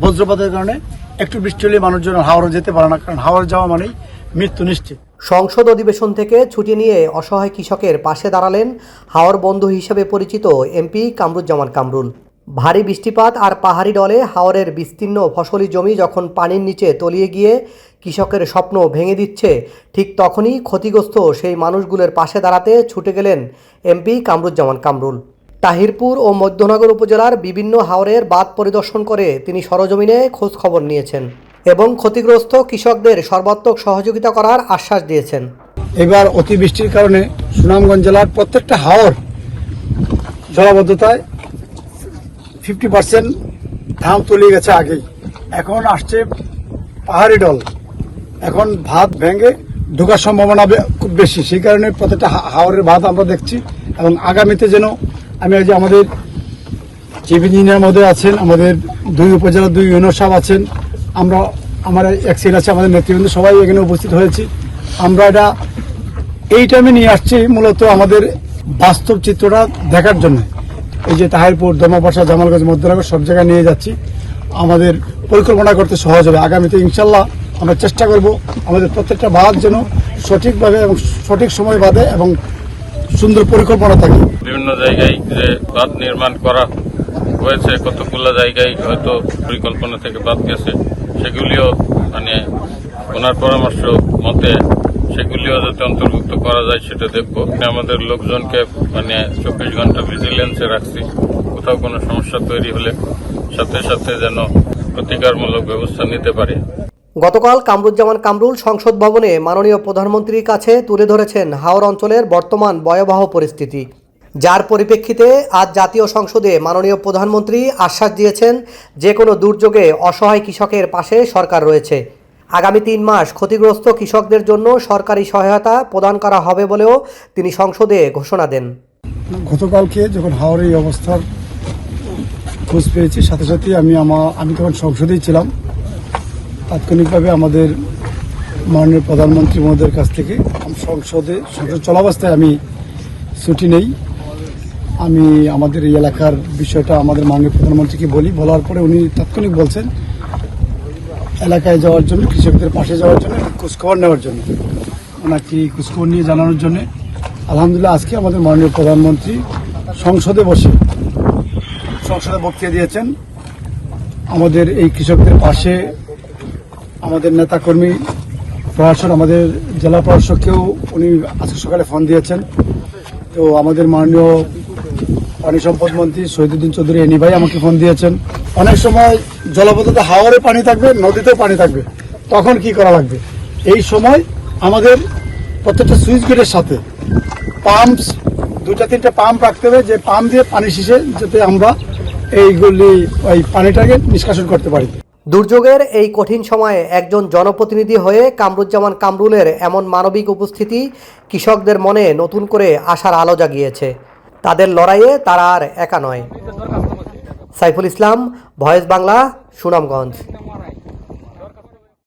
বজ্রপাতের কারণে একটু বৃষ্টি হলে মানুষজন হাওড়ে যেতে পারে না, কারণ হাওড়ে যাওয়া মানেই মৃত্যু নিশ্চিত। সংসদ অধিবেশন থেকে ছুটি নিয়ে অসহায় কৃষকের পাশে দাঁড়ালেন হাওর বন্ধু হিসেবে পরিচিত এমপি কামরুজ্জামান কামরুল। ভারী বৃষ্টিপাত আর পাহাড়ি ডলে হাওরের বিস্তীর্ণ ফসলি জমি যখন পানির নিচে তলিয়ে গিয়ে কৃষকের স্বপ্ন ভেঙে দিচ্ছে, ঠিক তখনই ক্ষতিগ্রস্ত সেই মানুষগুলোর পাশে দাঁড়াতে ছুটে গেলেন এমপি কামরুজ্জামান কামরুল। তাহিরপুর ও মধ্যনগর উপজেলার বিভিন্ন হাওরের বাঁধ পরিদর্শন করে তিনি সরজমিনে খোঁজ খবর নিয়েছেন এবং ক্ষতিগ্রস্ত কৃষকদের সর্বাত্মক সহযোগিতা করার আশ্বাস দিয়েছেন। এবার অতিবৃষ্টির কারণে সুনামগঞ্জ জেলার প্রত্যেকটা হাওর জলাবদ্ধতায় 50% ধান তলিয়ে গেছে আগেই। এখন আসছে পাহাড়ি ডল, এখন ভাত ভেঙে ঢোকার সম্ভাবনা খুব বেশি। সেই কারণে প্রত্যেকটা হাওরের ভাত আমরা দেখছি এবং আগামীতে যেন আমি যে আমাদের চিফ ইঞ্জিনিয়ার মধ্যে আছেন, আমাদের 2 উপজেলার 2 ইউনিয়ন সাহেব আছেন, আমরা আমার এক্সিড আছে, আমাদের নেতৃবৃন্দ সবাই এখানে উপস্থিত হয়েছি। আমরা এটা এই টাইমে নিয়ে আসছি মূলত আমাদের বাস্তব চিত্রটা দেখার জন্য। এই যে তাহিরপুর, দমাপাশা, জামালগঞ্জ, মধ্যনগর সব জায়গায় নিয়ে যাচ্ছি, আমাদের পরিকল্পনা করতে সহজ হবে। আগামীতে ইনশাল্লাহ আমরা চেষ্টা করব আমাদের প্রত্যেকটা বাঁধ যেন সঠিকভাবে এবং সঠিক সময় বাঁধে এবং সুন্দর পরিকল্পনা থাকে। বিভিন্ন জায়গায় যে বাঁধ নির্মাণ করা হয়েছে, কতগুলো জায়গায় হয়তো পরিকল্পনা থেকে বাদ গেছে, সেগুলিও ওনার পরামর্শ মতে সেগুলিও যাতে অন্তর্ভুক্ত করা যায় সেটা দেখব। আমাদের লোকজনকে 24 ঘন্টা ভিজিলেন্সে রাখছি। কোথাও কোনো সমস্যা তৈরি হলে সাথে সাথে যেন প্রতিকারমূলক ব্যবস্থা নিতে পারে। গতকাল কামরুজ্জামান কামরুল সংসদ ভবনে মাননীয় প্রধানমন্ত্রীর কাছে তুলে ধরেছেন হাওর অঞ্চলের বর্তমান ভয়াবহ পরিস্থিতি, যার পরিপ্রেক্ষিতে আজ জাতীয় সংসদে মাননীয় প্রধানমন্ত্রী আশ্বাস দিয়েছেন যে কোনো দুর্যোগে অসহায় কৃষকের পাশে সরকার রয়েছে। আগামী 3 মাস ক্ষতিগ্রস্ত কৃষকদের জন্য সরকারি সহায়তা প্রদান করা হবে বলেও তিনি সংসদে ঘোষণা দেন। গতকালকে যখন হাওড়ের এই অবস্থার খোঁজ পেয়েছি, সাথে সাথে আমি তখন সংসদেই ছিলাম। তাৎক্ষণিকভাবে আমাদের মাননীয় প্রধানমন্ত্রী মহোদয়ের কাছ থেকে সংসদ চলাবস্থায় আমি ছুটি নেই। আমি আমাদের এই এলাকার বিষয়টা আমাদের মাননীয় প্রধানমন্ত্রীকে বলার পরে উনি তাৎক্ষণিক বলছেন এলাকায় যাওয়ার জন্য, কৃষকদের পাশে যাওয়ার জন্য, খোঁজখবর নেওয়ার জন্য, ওনাকে খোঁজখবর নিয়ে জানানোর জন্য। আলহামদুলিল্লাহ আজকে আমাদের মাননীয় প্রধানমন্ত্রী সংসদে বক্তৃতা দিয়েছেন। আমাদের এই কৃষকদের পাশে আমাদের নেতাকর্মী, প্রশাসন, আমাদের জেলা প্রশাসককেও উনি আজকে সকালে ফোন দিয়েছেন। তো আমাদের মাননীয় পানি সম্পদ মন্ত্রী শহীদুদ্দিন চৌধুরী এনি ভাই আমাকে ফোন দিয়েছেন। অনেক সময় জলাবদ্ধতা হাওরে পানি থাকবে, নদীতেও পানি থাকবে, তখন কি করা লাগবে? এই সময় আমাদের প্রত্যেকটা সুইচ গেটের সাথে পাম্প, 2-3টা পাম্প রাখতে হবে, যে পাম্প দিয়ে পানি শীষে যাতে আমরা ওই পানিটাকে নিষ্কাশন করতে পারি। দুর্যোগের এই কঠিন সময়ে একজন জনপ্রতিনিধি হয়ে কামরুজ্জামান কামরুলের এমন মানবিক উপস্থিতি কৃষকদের মনে নতুন করে আশার আলো জাগিয়েছে। তাদের লড়াইয়ে তারা আর একা নয়। সাইফুল ইসলাম, ভয়েস বাংলা, সুনামগঞ্জ।